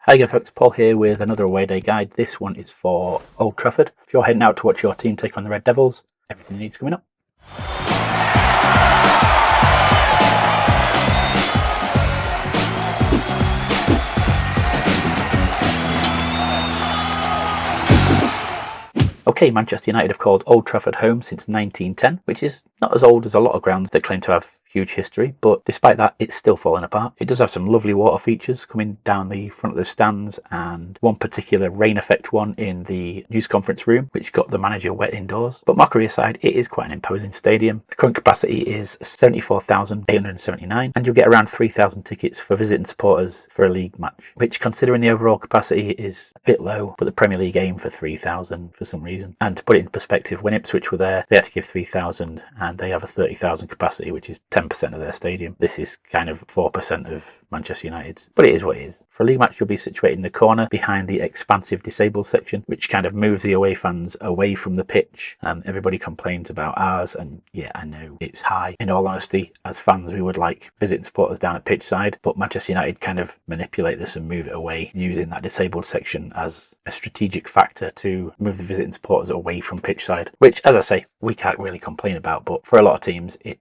Hi again folks, Paul here with another away day guide. This one is for Old Trafford. If you're heading out to watch your team take on the Red Devils, everything you need is coming up. Okay, Manchester United have called Old Trafford home since 1910, which is not as old as a lot of grounds that claim to have huge history, but despite that, it's still falling apart. It does have some lovely water features coming down the front of the stands, and one particular rain effect one in the news conference room, which got the manager wet indoors. But mockery aside, it is quite an imposing stadium. The current capacity is 74,879, and you'll get around 3,000 tickets for visiting supporters for a league match, which, considering the overall capacity, is a bit low, but the Premier League aim for 3,000 for some reason. And to put it in perspective, when Ipswich were there, they had to give 3,000, and they have a 30,000 capacity, which is 10% of their stadium. This is kind of 4% of Manchester United's, but it is what it is. For a league match, you'll be situated in the corner behind the expansive disabled section, which kind of moves the away fans away from the pitch. Everybody complains about ours, and yeah, I know it's high. In all honesty, as fans, we would like visiting supporters down at pitch side, but Manchester United kind of manipulate this and move it away, using that disabled section as a strategic factor to move the visiting supporters away from pitch side, which, as I say, we can't really complain about, but for a lot of teams, it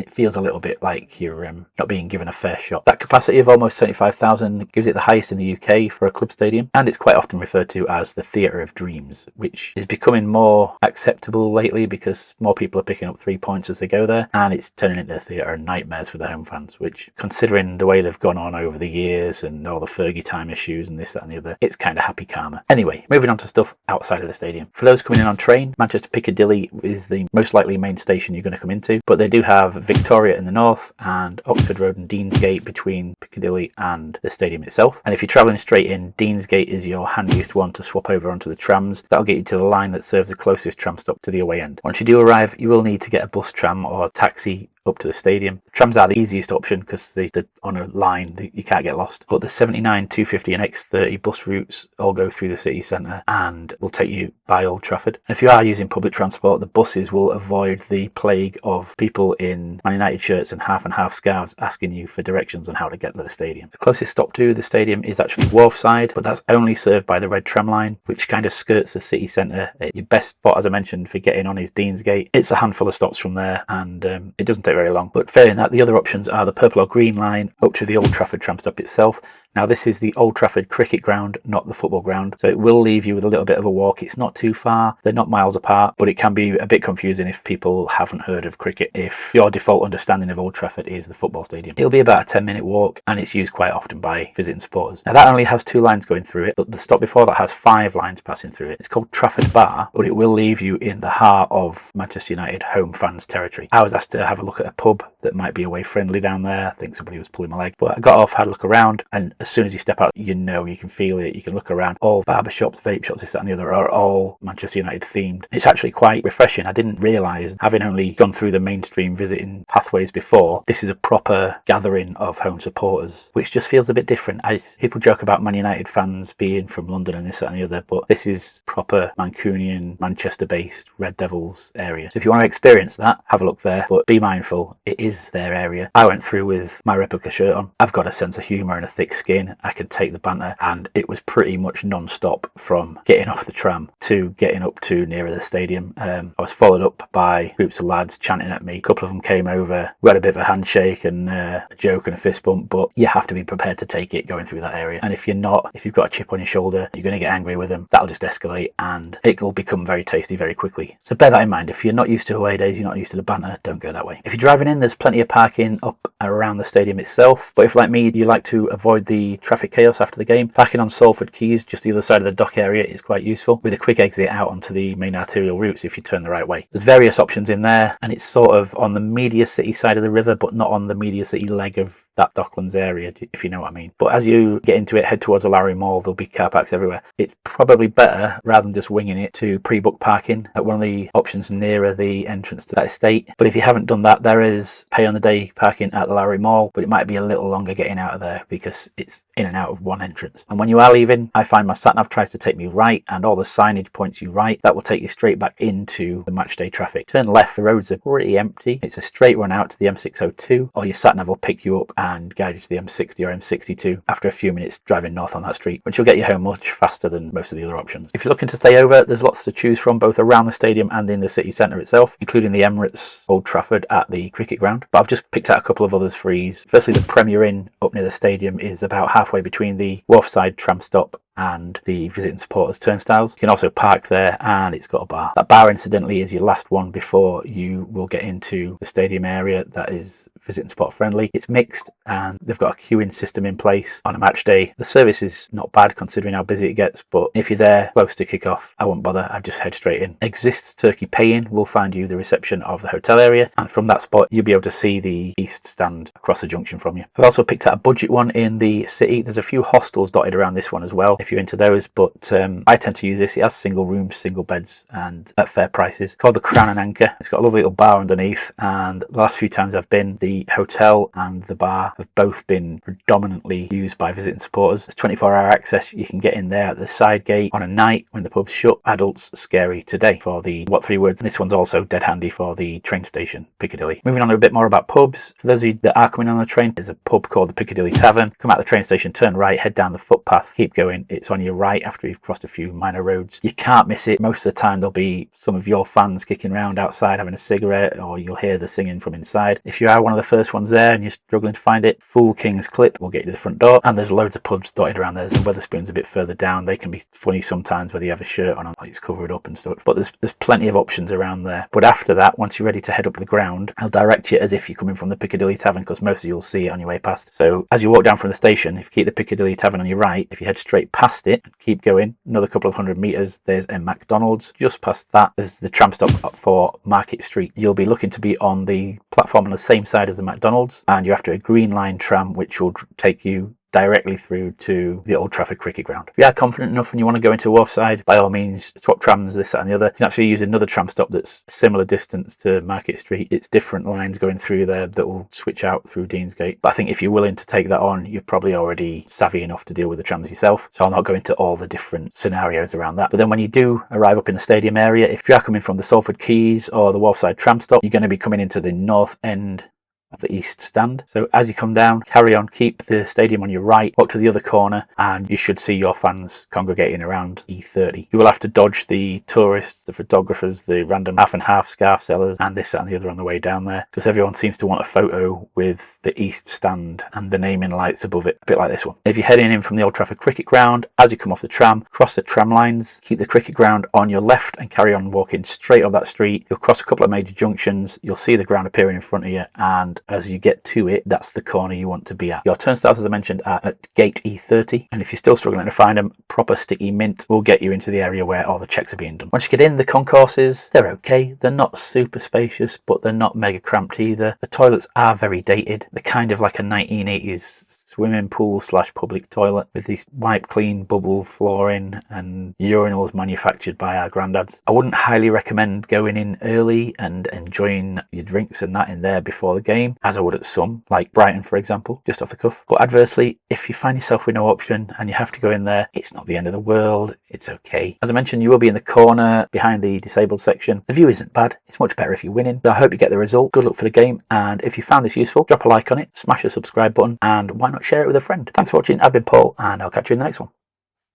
feels a little bit like you're not being given a fair shot. That capacity of almost 75,000 gives it the highest in the UK for a club stadium, and it's quite often referred to as the Theatre of Dreams, which is becoming more acceptable lately because more people are picking up 3 points as they go there, and it's turning into a theatre of nightmares for the home fans, which, considering the way they've gone on over the years and all the Fergie time issues and this, that and the other, it's kind of happy karma. Anyway, moving on to stuff outside of the stadium. For those coming in on train, Manchester Piccadilly is the most likely main station you're going to come into, but they do have Victoria in the north and Oxford Road and Deansgate between Piccadilly and the stadium itself. And if you're travelling straight in, Deansgate is your handiest one to swap over onto the trams. That'll get you to the line that serves the closest tram stop to the away end. Once you do arrive, you will need to get a bus, tram or taxi up to the stadium. The trams are the easiest option because they're on a line that you can't get lost. But the 79, 250 and X30 bus routes all go through the city centre and will take you by Old Trafford. And if you are using public transport, the buses will avoid the plague of people in Man United shirts and half scarves asking you for directions on how to get to the stadium. The closest stop to the stadium is actually Wharfside, but that's only served by the red tram line, which kind of skirts the city centre. Your best spot, as I mentioned, for getting on is Deansgate. It's a handful of stops from there, and it doesn't take very long. But failing that, the other options are the purple or green line up to the Old Trafford tram stop itself. Now, this is the Old Trafford cricket ground, not the football ground, so it will leave you with a little bit of a walk. It's not too far, they're not miles apart, but it can be a bit confusing if people haven't heard of cricket, if your default understanding of Old Trafford is the football stadium. It'll be about a 10-minute walk, and it's used quite often by visiting supporters. Now, that only has 2 lines going through it, but the stop before that has 5 lines passing through it. It's called Trafford Bar, but it will leave you in the heart of Manchester United home fans territory. I was asked to have a look at a pub that might be away friendly down there. I think somebody was pulling my leg, but I got off, had a look around, and as soon as you step out, you can feel it, you can look around. All barber shops, vape shops, this, that and the other are all Manchester United themed. It's actually quite refreshing. I didn't realise, having only gone through the mainstream visiting pathways before, this is a proper gathering of home supporters, which just feels a bit different. People joke about Man United fans being from London and this, that and the other, but this is proper Mancunian, Manchester-based Red Devils area. So if you want to experience that, have a look there, but be mindful, it is their area. I went through with my replica shirt on. I've got a sense of humour and a thick skin. I can take the banter, and it was pretty much non-stop from getting off the tram to getting up to nearer the stadium. I was followed up by groups of lads chanting at me. A couple of them came over. We had a bit of a handshake and a joke and a fist bump, but you have to be prepared to take it going through that area. And if you're not, if you've got a chip on your shoulder, you're going to get angry with them. That'll just escalate, and it will become very tasty very quickly. So bear that in mind. If you're not used to away days, you're not used to the banter, don't go that way. If you're driving in, there's plenty of parking up around the stadium itself, but if, like me, you like to avoid the traffic chaos after the game, parking on Salford Quays, just the other side of the dock area, is quite useful, with a quick exit out onto the main arterial routes if you turn the right way. There's various options in there, and it's sort of on the Media City side of the river, but not on the Media City leg of that Docklands area, if you know what I mean. But as you get into it, head towards the Lowry Mall, there'll be car parks everywhere. It's probably better, rather than just winging it, to pre-book parking at one of the options nearer the entrance to that estate. But if you haven't done that, there is pay on the day parking at the Lowry Mall, but it might be a little longer getting out of there because it's in and out of one entrance. And when you are leaving, I find my sat-nav tries to take me right, and all the signage points you right. That will take you straight back into the matchday traffic. Turn left, the roads are pretty empty. It's a straight run out to the M602, or your sat-nav will pick you up and guide you to the M60 or M62 after a few minutes driving north on that street, which will get you home much faster than most of the other options. If you're looking to stay over, there's lots to choose from both around the stadium and in the city centre itself, including the Emirates, Old Trafford at the cricket ground. But I've just picked out a couple of others for ease. Firstly, the Premier Inn up near the stadium is about halfway between the Wharfside tram stop and the visiting supporters turnstiles. You can also park there, and it's got a bar. That bar, incidentally, is your last one before you will get into the stadium area that is visiting support friendly. It's mixed, and they've got a queuing system in place on a match day. The service is not bad considering how busy it gets, but if you're there close to kick-off, I wouldn't bother. I'd just head straight in. Exists Turkey Pay-In will find you the reception of the hotel area, and from that spot you'll be able to see the east stand across the junction from you. I've also picked out a budget one in the city. There's a few hostels dotted around this one as well if you're into those, but I tend to use this. It has single rooms, single beds, and at fair prices. It's called the Crown and Anchor. It's got a lovely little bar underneath, and the last few times I've been, the hotel and the bar have both been predominantly used by visiting supporters. There's 24-hour access. You can get in there at the side gate on a night when the pub's shut. Adults scary today for the what three words. This one's also dead handy for the train station, Piccadilly. Moving on to a bit more about pubs. For those of you that are coming on the train, there's a pub called the Piccadilly Tavern. Come out the train station, turn right, head down the footpath, keep going. It's on your right after you've crossed a few minor roads. You can't miss it. Most of the time there'll be some of your fans kicking around outside having a cigarette, or you'll hear the singing from inside. If you are one of the first ones there and you're struggling to find it, Fool King's Clip will get you to the front door, and there's loads of pubs dotted around there. There's a Wetherspoons a bit further down. They can be funny sometimes whether you have a shirt on, like it's covered up and stuff, but there's plenty of options around there. But after that, once you're ready to head up the ground, I'll direct you as if you're coming from the Piccadilly Tavern, because most of you will see it on your way past. So as you walk down from the station, if you keep the Piccadilly Tavern on your right, if you head straight past it and keep going another couple of hundred metres, there's a McDonald's. Just past that there's the tram stop for Market Street. You'll be looking to be on the platform on the same side as the McDonald's, and you're after a Green Line tram which will take you directly through to the Old Trafford cricket ground. If you are confident enough and you want to go into Wharfside, by all means swap trams, this, that and the other. You can actually use another tram stop that's a similar distance to Market Street. It's different lines going through there that will switch out through Deansgate. But I think if you're willing to take that on, you're probably already savvy enough to deal with the trams yourself. So I'll not go into all the different scenarios around that. But then when you do arrive up in the stadium area, if you are coming from the Salford Quays or the Wharfside tram stop, you're going to be coming into the north end of the east stand. So as you come down, carry on, keep the stadium on your right, walk to the other corner, and you should see your fans congregating around E30. You will have to dodge the tourists, the photographers, the random half and half scarf sellers, and this, that and the other on the way down there, because everyone seems to want a photo with the east stand and the naming lights above it, a bit like this one. If you're heading in from the Old Trafford cricket ground, as you come off the tram, cross the tram lines, keep the cricket ground on your left and carry on walking straight up that street. You'll cross a couple of major junctions, you'll see the ground appearing in front of you, and as you get to it, that's the corner you want to be at. Your turnstiles, as I mentioned, are at gate E30, and if you're still struggling to find them, proper sticky mint will get you into the area where all the checks are being done. Once you get in, the concourses, they're okay. They're not super spacious, but they're not mega cramped either. The toilets are very dated. They're kind of like a 1980s swimming pool / public toilet with these wipe clean bubble flooring and urinals manufactured by our granddads. I wouldn't highly recommend going in early and enjoying your drinks and that in there before the game, as I would at some, like Brighton for example, just off the cuff. But adversely, if you find yourself with no option and you have to go in there, it's not the end of the world. It's okay. As I mentioned, you will be in the corner behind the disabled section. The view isn't bad. It's much better if you're winning. So I hope you get the result. Good luck for the game, and if you found this useful, drop a like on it, smash the subscribe button, and why not share it with a friend. Thanks for watching. I've been Paul, and I'll catch you in the next one.